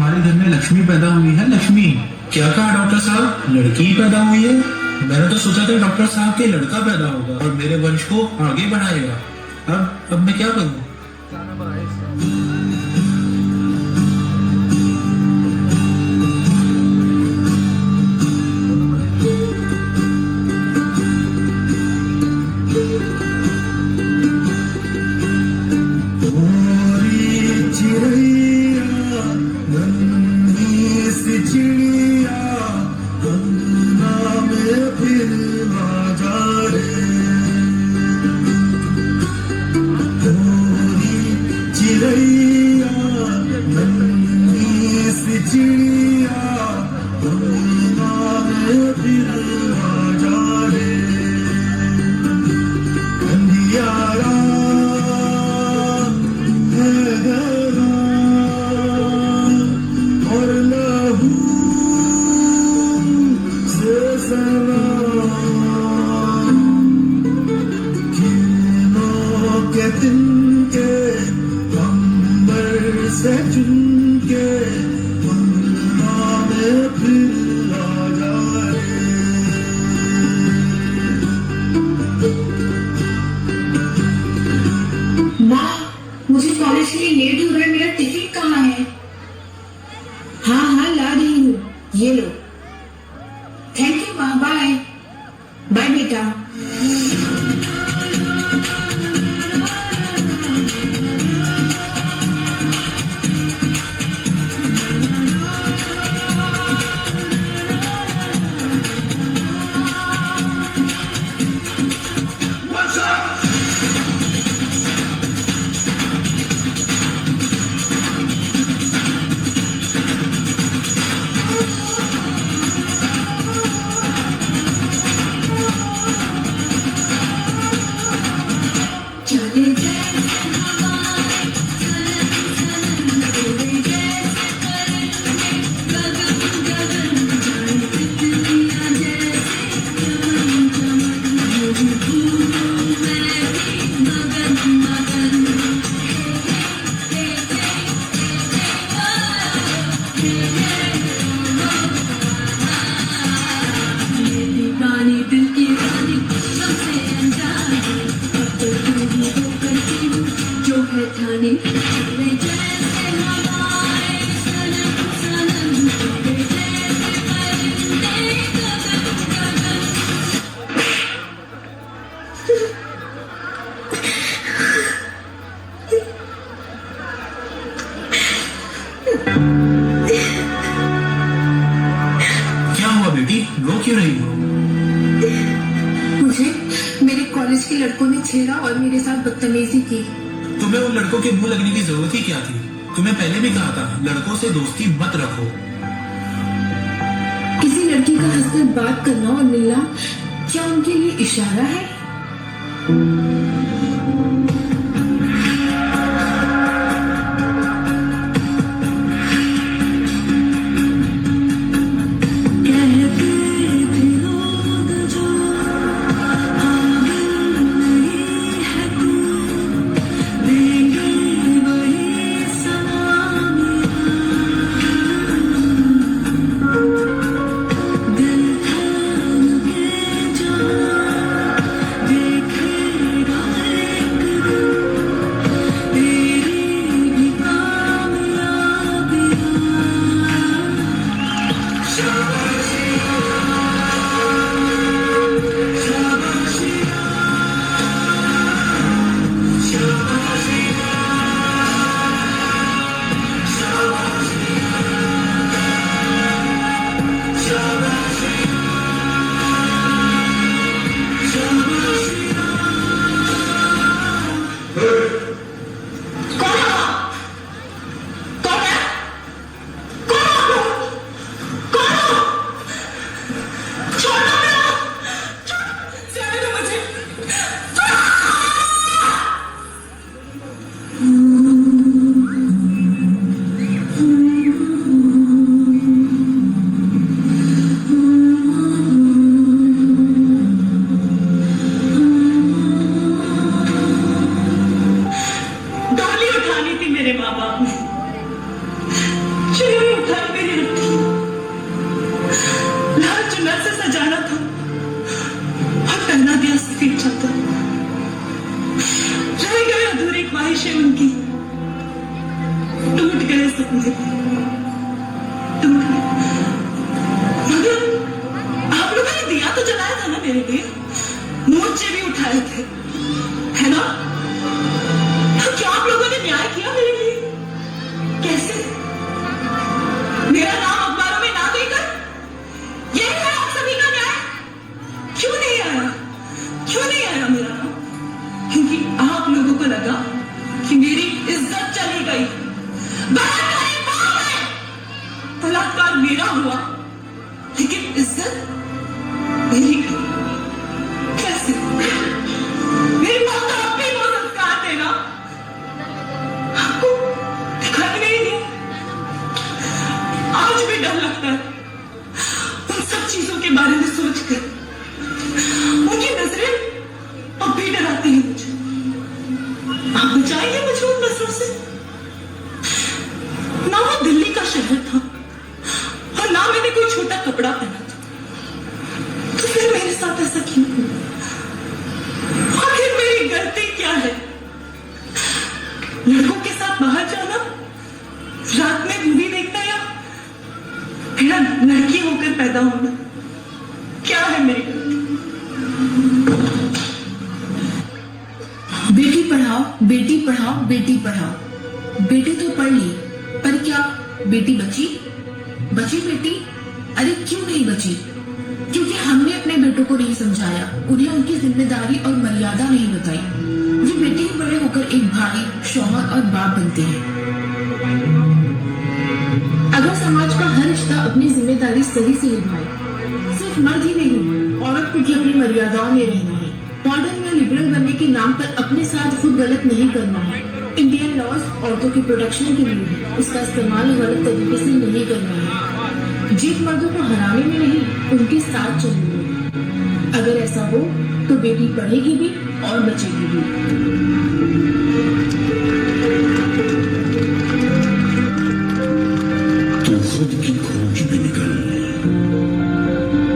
तुम्हारे घर में लक्ष्मी पैदा हुई है। लक्ष्मी। क्या कहा डॉक्टर साहब? लड़की पैदा हुई है? मैंने तो सोचा था डॉक्टर साहब के लड़का पैदा होगा और मेरे वंश को आगे बढ़ाएगा। अब मैं क्या करूं? मुझे कॉलेज के लिए लेट हो रहा है। मेरा टिफिन कहाँ है? हाँ ला रही हूँ, ये लो। थैंक यू माँ। बाय बाय बेटा। क्या हुआ बेटी, रो क्यों रही हो? मुझे मेरे कॉलेज के लड़कों ने छेड़ा और मेरे साथ बदतमीजी की। तुम्हें उन लड़कों के मुंह लगने की जरूरत ही क्या थी? तुम्हें पहले भी कहा था लड़कों से दोस्ती मत रखो। किसी लड़की का हंसकर बात करना और मिलना क्या उनके लिए इशारा है? चुनरी उठाई मेरी रखी, लाल चुनर से सजाना था और पहना दिया सफेद चादर। रह गए अधूरी ख्वाहिशें उनकी, टूट गए सपने, टूट गए। मगर आप लोगों ने दिया तो जलाया था ना मेरे लिए, मोर्चे भी उठाए थे, है ना? तो क्या आप लोगों ने न्याय किया मेरे लिए? कैसे? मेरा नाम अखबारों में ना देकर यही है आप सभी का न्याय? क्यों नहीं आया? क्यों नहीं आया मेरा नाम? क्योंकि आप लोगों को लगा कि मेरी इज्जत चली गई, बलात्कार मेरा हुआ, लेकिन इज्जत मेरी गई। कैसे? मेरी मां का अपने को संस्कार देना आपको दिखाई नहीं दिया। आज भी डर लगता है उन सब चीजों के बारे में सोचकर। उनकी नजरें अब भी डराती है मुझे। आप बचाएंगे मुझे उन नजरों से? ना वो दिल्ली का शहर था और ना मैंने कोई छोटा कपड़ा पहना था, तो फिर मेरे साथ ऐसा क्यों हुआ? आखिर मेरी गलती क्या है? लड़कों के साथ बाहर जाना, रात में मूवी देखना, या मेरा लड़की होकर पैदा होना, क्या है मेरी गलती? बेटी पढ़ाओ, बेटी पढ़ाओ, बेटी पढ़ाओ। बेटी तो पढ़ ली, पर क्या बेटी बची? बची बेटी? अरे क्यों नहीं बची? क्योंकि हमने अपने बेटों को नहीं समझाया, उन्हें उनकी जिम्मेदारी और मर्यादा नहीं बताई। ये बेटे ही बड़े होकर एक भाई, शौहर और बाप बनते हैं। अगर समाज का हर रिश्ता अपनी जिम्मेदारी सही से निभाए, सिर्फ मर्द ही नहीं, औरत को भी अपनी मर्यादाओं में रहना है। मॉडर्न या लिबरल बनने के नाम पर अपने साथ खुद गलत नहीं करना है। इंडियन लॉज औरतों की प्रोटेक्शन के लिए है, उसका इस्तेमाल गलत तरीके से नहीं करना है। जीत मर्दों को हराने में नहीं, उनके साथ चलने में। अगर ऐसा हो तो बेटी पढ़ेगी भी और बचेगी भी। तू खुद की खोज में निकल,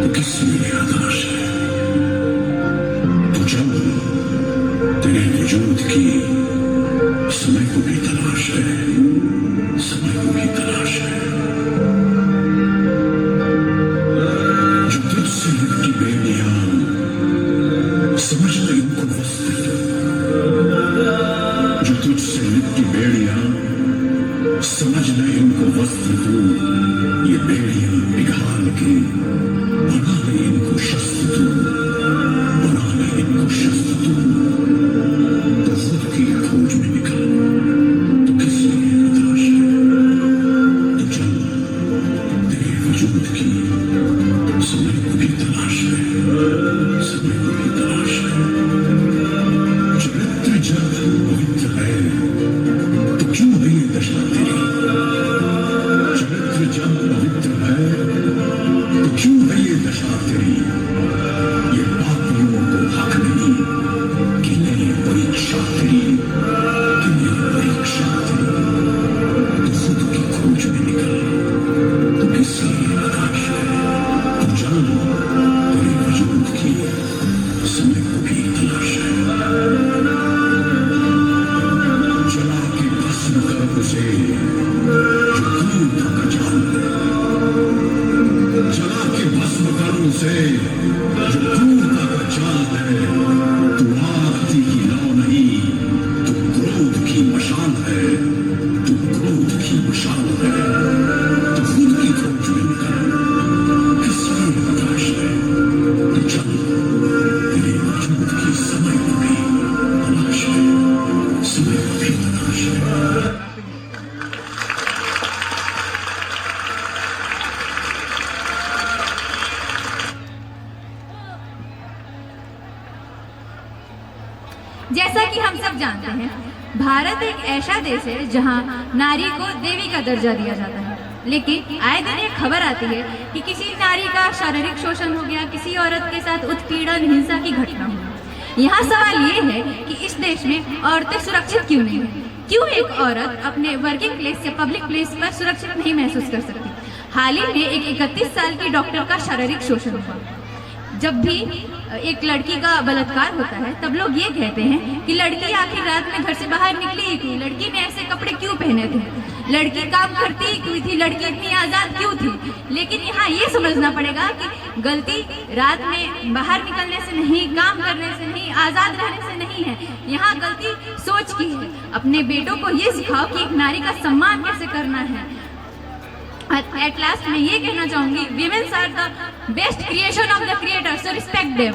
तो किसी आदर्श है। तो चल, तेरे वजूद की समय को भी तलाश है, समय को भी तलाश है। जो तुझसे लिपटी बेड़ियां, समझ ले इनको वस्त्र। जो तुझसे लिपटी बेड़ियां, समझ ले इनको वस्त्र तू। ये बेड़ियां पिघाल के बना ले इनको शस्त्र तू, बना ले इनको शस्त्र तू। तो खुद की खोज में निकल, तो किसी तलाश है। तो चल, तेरे वजूद की समय को भी तलाश है, समय को भी तलाश है। चरित्र जब पवित्र है, तो क्यों है ये दशा तेरी? चरित्र जब पवित्र है, तो क्यों है ये दशा तेरी? ये पापियों को हक नहीं कि नहीं परीक्षा तेरी, कि नहीं परीक्षा तेरी। तो खुद की खोज में निकल, तो किसी आकाश है। तो चल, तेरे वजूद की समय को भी तलाश है। चला के भस्म कर उसे जो क्रूरता का जाल है। चला के भस्म कर उसे जो क्रूरता का जाल है। तू आरती की लौ नहीं, तू क्रोध की मशाल है, तू क्रोध की मशाल है। तो खुद की खोज में निकल, किसकी तलाश है। तो चल, तेरे वजूद की समय को भी तलाश है, समय को भी तलाश है। जैसा कि हम सब जानते हैं, भारत एक ऐसा देश है जहां नारी को देवी का दर्जा दिया जाता है। लेकिन आए दिन एक खबर आती है कि किसी नारी का शारीरिक शोषण हो गया, किसी औरत के साथ उत्पीड़न, हिंसा की घटना हुई। यहाँ सवाल ये है कि इस देश में औरतें सुरक्षित क्यों नहीं? क्यों एक औरत अपने वर्किंग प्लेस या पब्लिक प्लेस पर सुरक्षित नहीं महसूस कर सकती? हाल ही में एक 31 साल की डॉक्टर का शारीरिक शोषण हुआ। जब भी एक लड़की का बलात्कार होता है तब लोग ये कहते हैं कि लड़की आखिर रात में घर से बाहर निकली ही क्यों, लड़की ने ऐसे कपड़े क्यों पहने थे, लड़की काम करती ही क्यों थी, लड़की इतनी आजाद क्यों थी। लेकिन यहाँ ये समझना पड़ेगा कि गलती रात में बाहर निकलने से नहीं, काम करने से नहीं, आजाद रहने से नहीं है, यहाँ गलती सोच की है। अपने बेटों को ये सिखाओ कि एक नारी का सम्मान कैसे करना है। एट लास्ट मैं ये कहना चाहूंगी, women's are the best creation of the creator, so respect them.